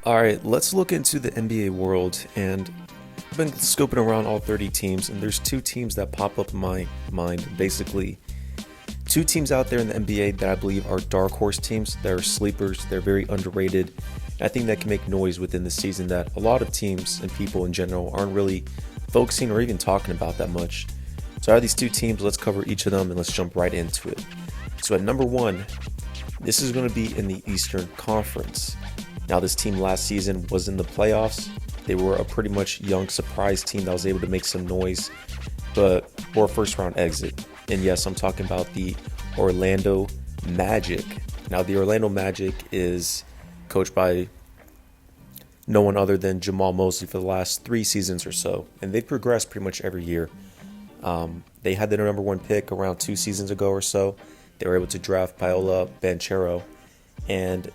All right, let's look into the NBA world. And I've been scoping around all 30 teams, and there's two teams that pop up in my mind. Basically, two teams out there in the NBA that I believe are dark horse teams. They're sleepers, they're very underrated. I think that can make noise within the season that a lot of teams and people in general aren't really focusing or even talking about that much. So, out of these two teams, let's cover each of them and let's jump right into it. So, at number one, this is going to be in the Eastern Conference. Now, this team last season was in the playoffs. They were a pretty much young surprise team that was able to make some noise, but for a first round exit. And yes, I'm talking about the Orlando Magic. Now, the Orlando Magic is coached by no one other than Jamal Mosley for the last 3 seasons or so, and they've progressed pretty much every year. They had their number one pick around 2 seasons ago or so. They were able to draft Paolo Banchero, and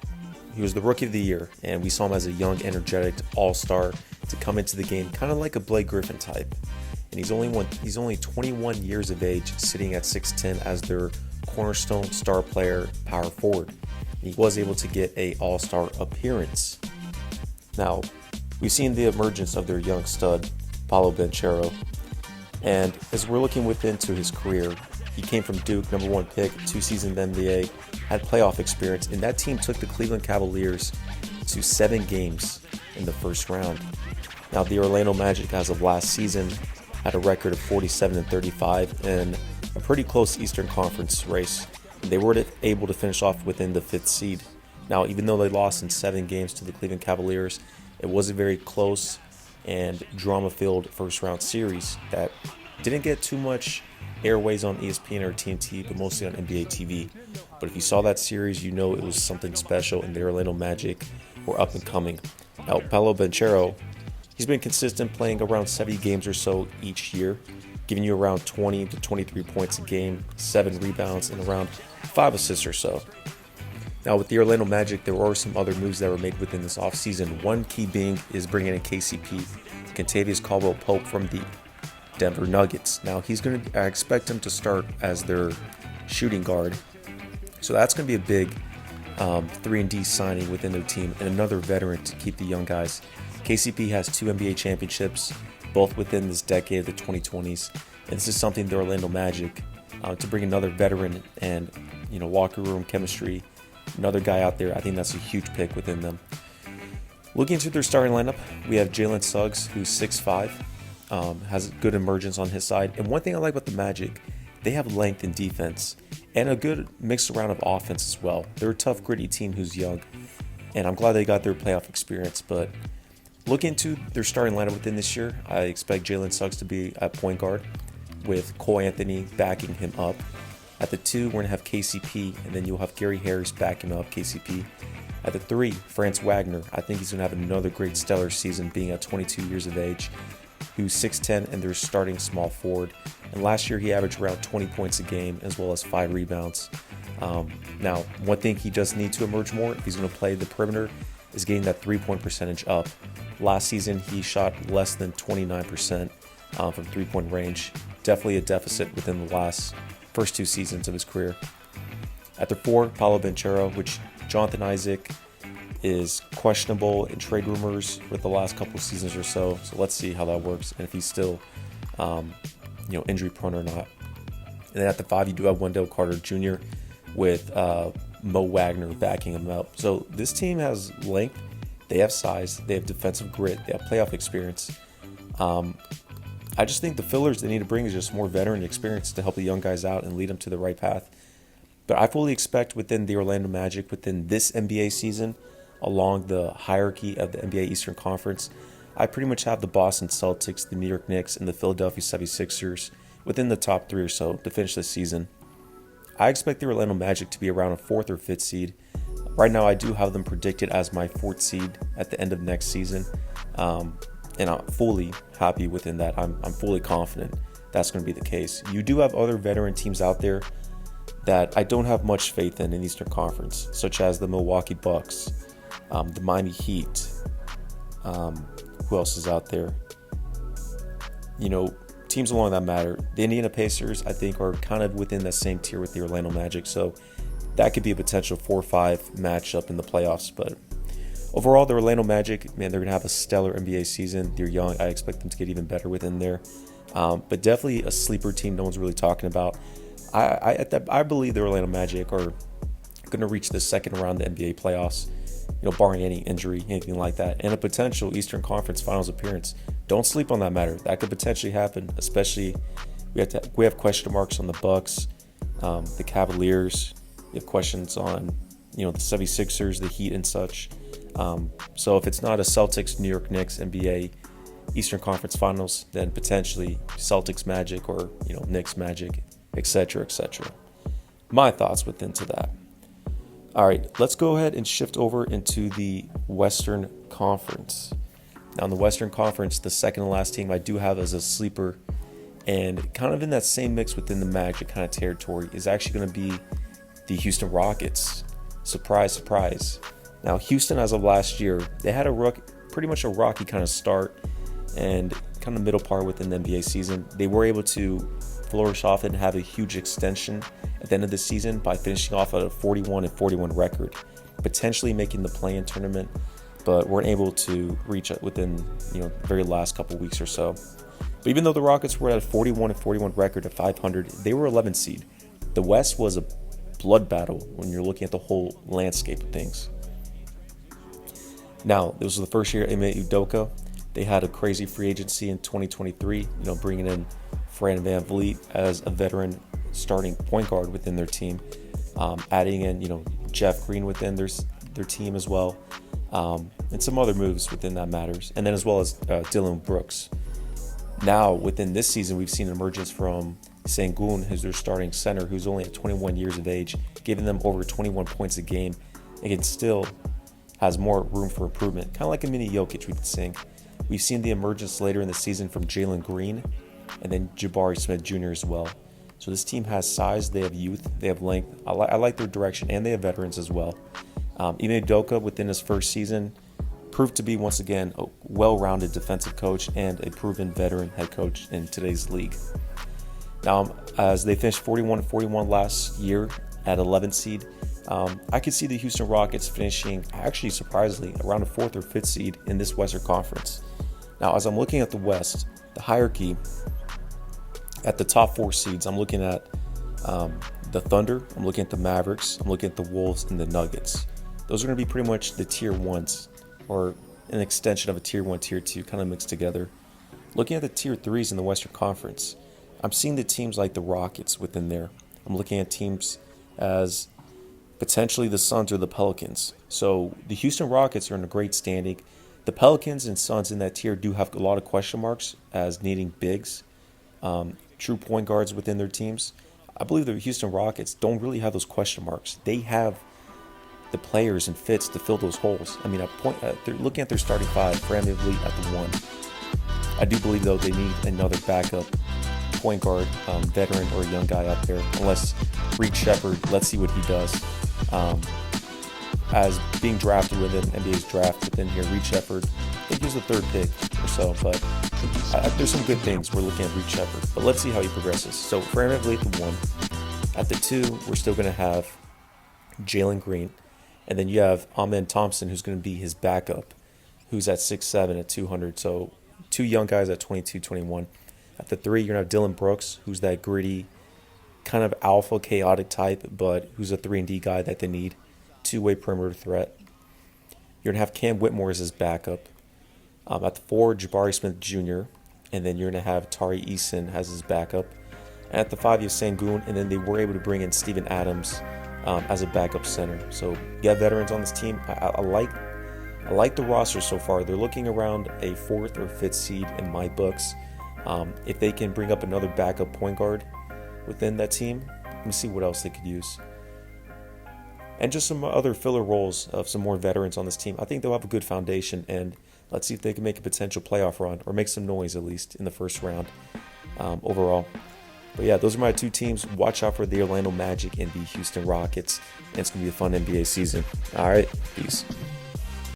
he was the rookie of the year, and we saw him as a young, energetic all-star to come into the game, kind of like a Blake Griffin type. And he's only 21 years of age, sitting at 6'10" as their cornerstone star player, power forward. And he was able to get a all-star appearance. Now, we've seen the emergence of their young stud, Paolo Banchero, and as we're looking into his career, he came from Duke, number one pick, 2 seasons in the NBA, had playoff experience, and that team took the Cleveland Cavaliers to 7 games in the first round. Now, the Orlando Magic, as of last season, had a record of 47-35 in a pretty close Eastern Conference race. And they were able to finish off within the 5th seed. Now, even though they lost in 7 games to the Cleveland Cavaliers, it was a very close and drama-filled first-round series that didn't get too much airways on ESPN or TNT, but mostly on NBA TV. But if you saw that series, you know it was something special, and the Orlando Magic were up and coming. Now, Paolo Banchero, he's been consistent, playing around 70 games or so each year, giving you around 20 to 23 points a game, 7 rebounds, and around 5 assists or so. Now, with the Orlando Magic, there were some other moves that were made within this offseason. One key being is bringing in KCP, Kentavious Caldwell-Pope from the Denver Nuggets. Now, I expect him to start as their shooting guard. So that's going to be a big 3-and-D signing within their team, and another veteran to keep the young guys. KCP has 2 NBA championships, both within this decade of the 2020s. And this is something the Orlando Magic, to bring another veteran and, locker room chemistry, another guy out there, I think that's a huge pick within them. Looking into their starting lineup, we have Jalen Suggs, who's 6'5", has good emergence on his side. And one thing I like about the Magic, they have length in defense and a good mix around of offense as well. They're a tough, gritty team who's young, and I'm glad they got their playoff experience. But looking into their starting lineup within this year, I expect Jalen Suggs to be at point guard with Cole Anthony backing him up. At the 2, we're going to have KCP, and then you'll have Gary Harris backing up KCP. At the 3, Franz Wagner. I think he's going to have another great stellar season, being at 22 years of age, who's 6'10", and they're starting small forward. And last year, he averaged around 20 points a game, as well as 5 rebounds. Now, one thing he does need to emerge more, if he's going to play the perimeter, is getting that 3-point percentage up. Last season, he shot less than 29% from 3-point range. Definitely a deficit within the first 2 seasons of his career. At the 4, Paolo Banchero, which Jonathan Isaac is questionable in trade rumors with the last couple of seasons or so. So let's see how that works and if he's still, injury prone or not. And then at the 5, you do have Wendell Carter Jr. with Mo Wagner backing him up. So this team has length, they have size, they have defensive grit, they have playoff experience. I just think the fillers they need to bring is just more veteran experience to help the young guys out and lead them to the right path. But I fully expect within the Orlando Magic, within this NBA season, along the hierarchy of the NBA Eastern Conference, I pretty much have the Boston Celtics, the New York Knicks, and the Philadelphia 76ers within the top 3 or so to finish this season. I expect the Orlando Magic to be around a 4th or 5th seed. Right now, I do have them predicted as my 4th seed at the end of next season. And I'm fully happy within that. I'm fully confident that's going to be the case. You do have other veteran teams out there that I don't have much faith in Eastern Conference, such as the Milwaukee Bucks, the Miami Heat. Who else is out there? Teams along that matter. The Indiana Pacers, I think, are kind of within that same tier with the Orlando Magic, so that could be a potential 4-5 matchup in the playoffs. But Overall, the Orlando Magic, man, they're going to have a stellar NBA season. They're young. I expect them to get even better within there. But definitely a sleeper team no one's really talking about. I believe the Orlando Magic are going to reach the second round of the NBA playoffs, barring any injury, anything like that, and a potential Eastern Conference Finals appearance. Don't sleep on that matter. That could potentially happen, especially we have question marks on the Bucks, the Cavaliers. We have questions on, the 76ers, the Heat and such. So if it's not a Celtics, New York Knicks, NBA, Eastern Conference Finals, then potentially Celtics Magic or, Knicks Magic, etc., etc. My thoughts into that. All right, let's go ahead and shift over into the Western Conference. Now in the Western Conference, the second to last team I do have as a sleeper and kind of in that same mix within the Magic kind of territory is actually going to be the Houston Rockets. Surprise, surprise. Now, Houston, as of last year, they had pretty much a rocky kind of start and kind of middle part within the NBA season. They were able to flourish off and have a huge extension at the end of the season by finishing off at a 41-41 record, potentially making the play-in tournament, but weren't able to reach it within the very last couple weeks or so. But even though the Rockets were at a 41-41 record at 500, they were 11th seed. The West was a blood battle when you're looking at the whole landscape of things. Now, this was the first year Ime Udoka. They had a crazy free agency in 2023, bringing in Fred VanVleet as a veteran starting point guard within their team, adding in, Jeff Green within their team as well, and some other moves within that matters, and then as well as Dillon Brooks. Now, within this season, we've seen emergence from Sengun, who's their starting center, who's only at 21 years of age, giving them over 21 points a game, and can still has more room for improvement, kind of like a mini Jokic, we could sing. We've seen the emergence later in the season from Jalen Green and then Jabari Smith Jr. as well. So this team has size, they have youth, they have length. I like their direction, and they have veterans as well. Ime Udoka, within his first season, proved to be, once again, a well-rounded defensive coach and a proven veteran head coach in today's league. Now, as they finished 41-41 last year at 11th seed, I could see the Houston Rockets finishing, actually surprisingly, around a 4th or 5th seed in this Western Conference. Now, as I'm looking at the West, the hierarchy at the top 4 seeds, I'm looking at the Thunder, I'm looking at the Mavericks, I'm looking at the Wolves, and the Nuggets. Those are going to be pretty much the tier 1s, or an extension of a tier 1, tier 2, kind of mixed together. Looking at the tier 3s in the Western Conference, I'm seeing the teams like the Rockets within there. I'm looking at teams as potentially the Suns or the Pelicans. So the Houston Rockets are in a great standing. The Pelicans and Suns in that tier do have a lot of question marks as needing bigs, true point guards within their teams. I believe the Houston Rockets don't really have those question marks. They have the players and fits to fill those holes. I mean, they're looking at their starting five, Fred VanVleet at the 1. I do believe, though, they need another backup point guard, veteran or a young guy up there, unless Reed Sheppard, let's see what he does. As being drafted within NBA's draft within here, Reed Sheppard, I think he was the 3rd pick or so, but there's some good things we're looking at Reed Sheppard. But let's see how he progresses. So Fred VanVleet at the 1. At the 2, we're still going to have Jalen Green. And then you have Amen Thompson, who's going to be his backup, who's at 6'7", at 200. So 2 young guys at 22, 21. At the 3, you're going to have Dillon Brooks, who's that gritty, kind of alpha, chaotic type, but who's a 3-and-D guy that they need. 2-way perimeter threat. You're going to have Cam Whitmore as his backup. At the 4, Jabari Smith Jr., and then you're going to have Tari Eason as his backup. And at the 5, you have Sengun, and then they were able to bring in Steven Adams as a backup center. So you have veterans on this team. I like the roster so far. They're looking around a 4th or 5th seed in my books. If they can bring up another backup point guard within that team, let me see what else they could use. And just some other filler roles of some more veterans on this team. I think they'll have a good foundation, and let's see if they can make a potential playoff run or make some noise at least in the first round overall. But yeah, those are my 2 teams. Watch out for the Orlando Magic and the Houston Rockets. And it's going to be a fun NBA season. All right, peace.